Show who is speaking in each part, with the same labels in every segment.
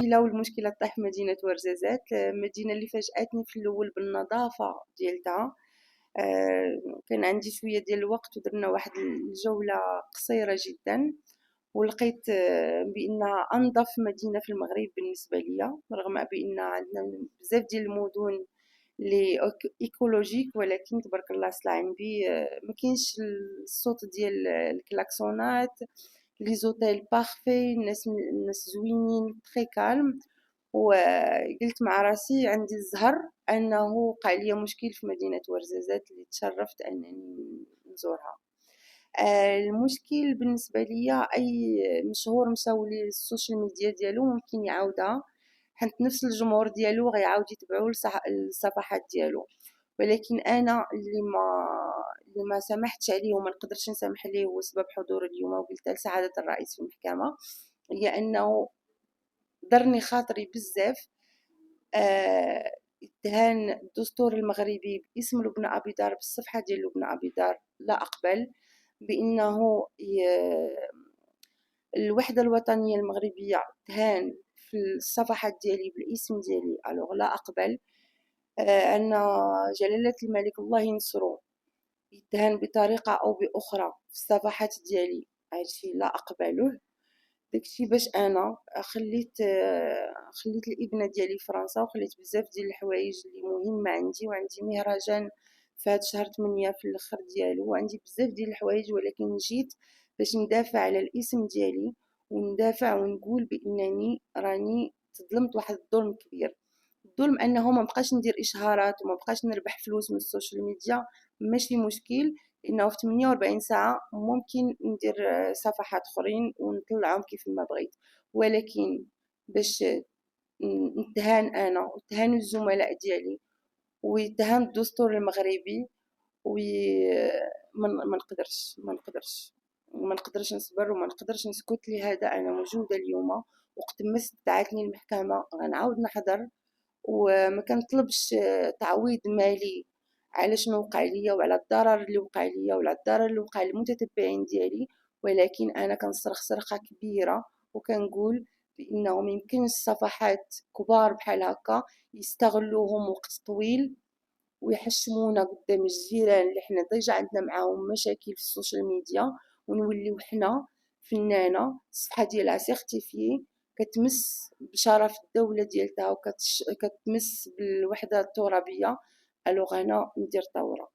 Speaker 1: المشكلة، والمشكلة طاح مدينة ورزازات، المدينة اللي فاجأتني في الأول بالنظافة ديالتها. كان عندي شوية ديال الوقت ودرنا واحد الجولة قصيرة جدا، ولقيت بأنها أنظف مدينة في المغرب بالنسبة ليا، رغم بأن عندنا بزاف ديال المدن لي ايكولوجيك، ولكن تبارك الله صلى النبي ما كاينش الصوت ديال الكلاكسونات، لي زوتيل بارفي، الناس زوينين تري كالم. وقلت مع راسي عندي الزهر انه وقع لي مشكل في مدينة ورزازات اللي تشرفت انني نزورها. المشكل بالنسبة ليا أي مشهور مشاو للسوشيال ميديا ديالو ممكن يعاودها، حيت نفس الجمهور ديالو غيعاود يتبعوا الصفحات ديالو. ولكن أنا اللي ما سمحتش عليه وما نقدرش نسامح عليه هو سبب حضور اليوم، وقلت لسعادة الرئيس في المحكمة، هي أنه ضرني خاطري بزاف. اتهان الدستور المغربي باسم لبنى أبي دار بالصفحة ديال لبنى أبي دار لا أقبل، بأنه الوحدة الوطنية المغربية تهان في الصفحات ديالي بالاسم ديالي، ألوغ لا أقبل. أن جلالة الملك الله ينصرو يتهان بطريقة أو بأخرى في الصفحات ديالي، هادشي لا أقبله. داكشي باش أنا خليت الابنة ديالي فرنسا، وخليت بزاف ديال الحوايج اللي مهمة عندي، وعندي مهرجان في هاد شهر 8 في الاخر ديالو، وعندي بزاف ديال الحوايج، ولكن جيت باش ندافع على الاسم ديالي، وندافع ونقول بانني راني تظلمت واحد الظلم كبير. الظلم انه ما بقاش ندير اشهارات وما بقاش نربح فلوس من السوشيال ميديا، ماشي مشكل، لانه في 48 ساعه ممكن ندير صفحات اخرين ونطلعهم كيف ما بغيت. ولكن باش نتهان انا وتهان الزملاء ديالي ويتهان الدستور المغربي، ما نقدرش نصبر وما نقدرش نسكت. لهذا انا موجوده اليوم، وقت ما استدعتني المحكمه غنعاود نحضر، وما كنطلبش تعويض مالي على شنو وقع ليا وعلى الضرر اللي وقع ليا وعلى الضرر اللي وقع للمتتبعين ديالي. ولكن انا كنصرخ صرخه كبيره وكنقول بانه ما يمكنش صفحات كبار بحال هكا يستغلوهم وقت طويل ويحشمونا قدام الجيران اللي حنا ديجا عندنا معاهم مشاكل في السوشيال ميديا، ونوليو حنا فنانه الصفحه ديالها سيرتيفي كتمس بشرف الدوله ديالتها وكتمس بالوحده الترابيه. الوغ انا ندير ثوره،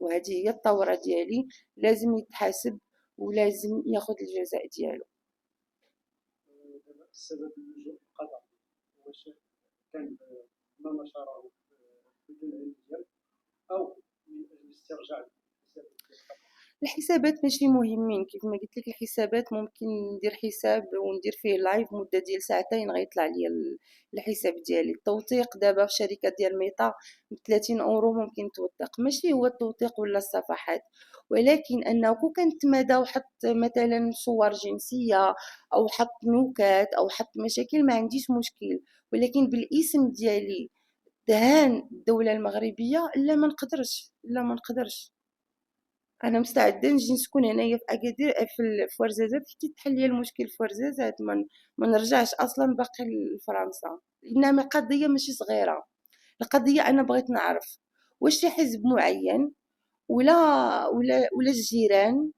Speaker 1: وهذه هي الثوره ديالي، لازم يتحاسب ولازم ياخذ الجزاء ديالو.
Speaker 2: السبب اللجوء للقضاء واش كان ما نشره بدون علم ديالك او من اجل استرجاع الحساب ديال
Speaker 1: الحسابات ماشي مهمين، كيف ما قلت لك الحسابات ممكن ندير حساب وندير فيه لايف مده ديال ساعتين غيطلع لي الحساب ديالي. التوثيق دابا في شركه ديال ميطا ب 30 اورو ممكن توثق، ماشي هو التوثيق ولا الصفحات، ولكن انه كون كان تمادى وحط مثلا صور جنسيه او حط نكات او حط مشاكل ما عنديش مشكل، ولكن بالاسم ديالي دهان الدوله المغربيه لا ما نقدرش، لا ما نقدرش. انا مستعده نجي نسكن هنايا في اكادير في ورزازات حتى تحل لي المشكل في ورزازات، ما نرجعش اصلا باقي لفرنسا، لانها قضيه ماشي صغيره. القضيه انا بغيت نعرف واش شي حزب معين ولا الجيران،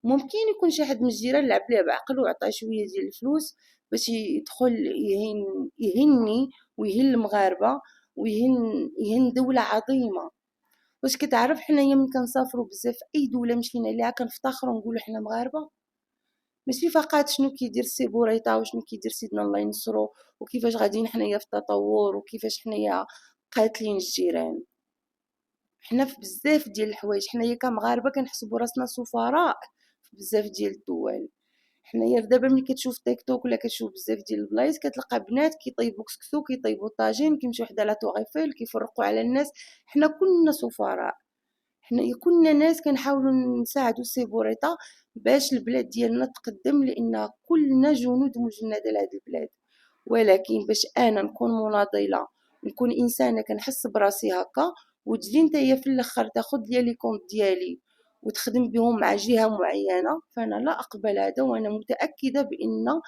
Speaker 1: ممكن يكون شي حد من الجيران لعب ليه بعقل وعطاه شويه ديال الفلوس باش يدخل يهني ويهن المغاربه ويهن دوله عظيمه. واش كتعرف حنايا من كنسافروا بزاف اي دوله مشينا ليها كنفتخروا ونقولوا حنا مغاربه، ماشي فقط شنو كيدير السي بوريطه وشنو كيدير سيدنا الله ينصرو وكيفاش غاديين حنايا في التطور وكيفاش حنايا قاتلين الجيران. حنا في بزاف ديال الحوايج حنايا كمغاربه كنحسبوا راسنا سفراء في بزاف ديال الدول. حنايا دابا ملي كتشوف تيك توك ولا كتشوف بزاف ديال البلايص كتلقى بنات كيطيبوا كسكسو كيطيبوا طاجين كيمشيو حدا لا طوغ ايفيل كيفرقوا على الناس. حنا كلنا سفراء، حنايا كنا ناس كنحاولوا نساعدوا السي بوريطه باش البلاد ديالنا تقدم، لان كلنا جنود مجنده لهاد البلاد. ولكن باش انا نكون مناضله نكون انسانه كنحس براسي هكا وتجي نتايا في الاخر تاخذ لي كونط ديالي وتخدم بهم مع جهه معينه، فانا لا اقبل هذا. وانا متاكده بان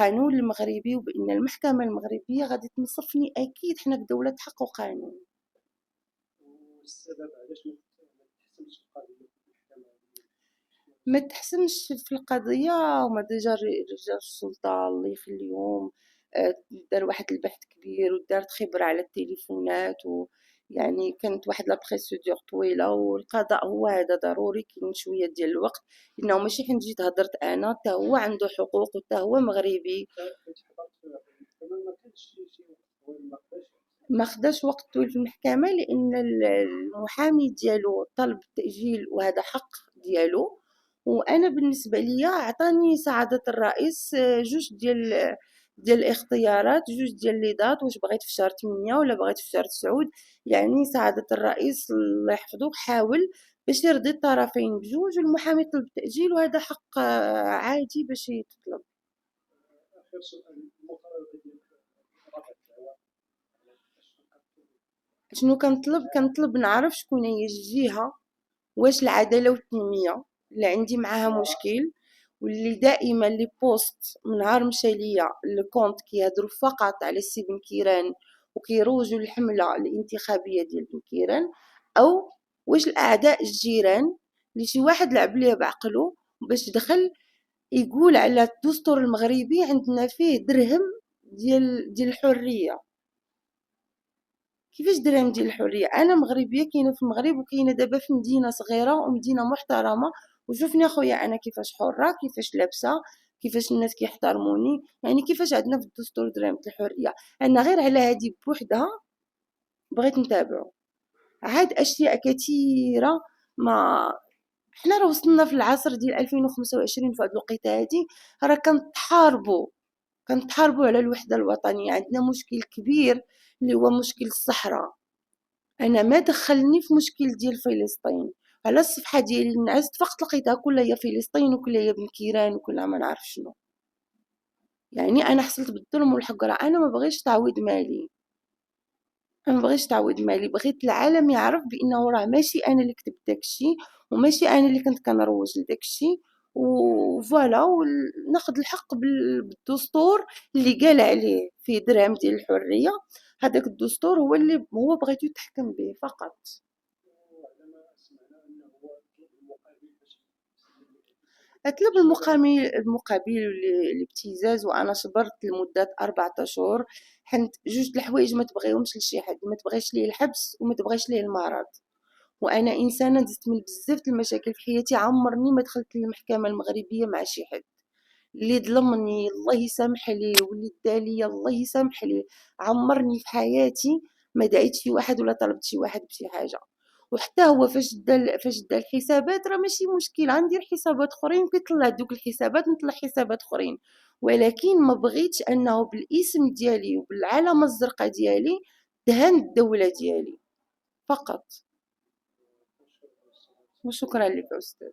Speaker 1: القانون المغربي وبأن المحكمة المغربية غادي تنصفني. أكيد حنا في دولة حق وقانون.
Speaker 2: والسبب علاش ما تحسمش القضية في المحكمة؟
Speaker 1: ما تحسنش في القضية، وما ديجا رجال السلطة الله يخليهم دار واحد البحث كبير ودارت خبرة على التليفونات، ويعني كانت واحد لا بروسيدور طويلة، والقضاء هو هذا ضروري كاين شوية ديال الوقت، لأنه ماشي حين جيت هدرت أنا، حتى هو عنده حقوق وحتى هو مغربي.
Speaker 2: كنت حضرت في المحكمة ما كانش شي وقت طويل، ما قداش.
Speaker 1: ما خداش وقت طويل في المحكمة لأن المحامي ديالو طلب التأجيل وهذا حق ديالو، وأنا بالنسبة ليا عطاني سعادة الرئيس جوج ديال الاختيارات، جوج ديال لي دات، واش بغيت في شهر 8 ولا بغيت في شهر 9. يعني سعادة الرئيس الله يحفظه حاول باش يرضي الطرفين بجوج، والمحامي طلب التأجيل وهذا حق عادي باش يتطلب.
Speaker 2: آخر سؤال، المطالبة ديالك رفع الدعوى
Speaker 1: شنو كنطلب نعرف شكون هي الجهة، واش العدالة والتنمية اللي عندي معاها مشكل، واللي دائما لي بوست من نهار مشى ليا الكونت كيهضروا فقط على السي بن كيران وكيروجوا الحملة الانتخابية ديال بن كيران، او واش الاعداء الجيران اللي شي واحد لعب ليه بعقله باش دخل يقول على الدستور المغربي عندنا فيه درهم ديال الحرية. كيفاش درهم ديال الحريه؟ انا مغربيه كاينه في المغرب وكاينه دابا في مدينه صغيره ومدينه محترمه، وشوفني اخويا انا كيفاش حره، كيفاش لابسه، كيفاش الناس كيحترموني، يعني كيفاش عندنا في الدستور درهم ديال الحريه. انا غير على هذه بوحدها بغيت نتابعو. عاد اشياء كثيره ما حنا راه وصلنا في العصر ديال 2025 في هذه الوقيته هذه راه كنتحاربوا على الوحده الوطنيه. عندنا مشكل كبير اللي هو مشكل الصحراء. انا ما دخلني في مشكل ديال فلسطين، على الصفحه ديالي نعست فقط لقيتها كلها هي فلسطين وكلها هي بن كيران وكلها ما نعرف شنو. يعني انا حصلت بالظلم والحق، راه انا ما بغيتش تعويض مالي، انا ما بغيتش تعويض مالي، بغيت العالم يعرف بانه راه ماشي انا اللي كتبت داكشي وماشي انا اللي كنت كنروج لداكشي، وفوالا وناخذ الحق بالدستور اللي قال عليه في درهم ديال الحريه. هذاك الدستور هو اللي هو بغيتو يتحكم به فقط.
Speaker 2: وعلى ما سمعنا أنه هو يطلب المقابل باش يسلم لك.
Speaker 1: أطلب المقابل الابتزاز، وأنا صبرت لمدة 4 أشهر، حنت جوج د الحوايج ما تبغيهمش لشي حد، ما تبغيش ليه الحبس وما تبغيش ليه المرض. وأنا إنسانة دزت من بزاف د المشاكل في حياتي، عمرني ما دخلت للمحكمة المغربية مع شي حد، اللي ظلمني الله يسامح ليه واللي داليا الله يسامح ليه. عمرني في حياتي ما دعيت شي واحد ولا طلبت شي واحد بشي حاجه. وحتى هو فاش دا الحسابات راه ماشي مشكل، غندير حسابات اخرين كيطلع دوك الحسابات نطلع حسابات اخرين، ولكن ما بغيتش انه بالاسم ديالي وبالعلامه الزرقاء ديالي دهن الدوله ديالي فقط. وشكرا لك استاذ.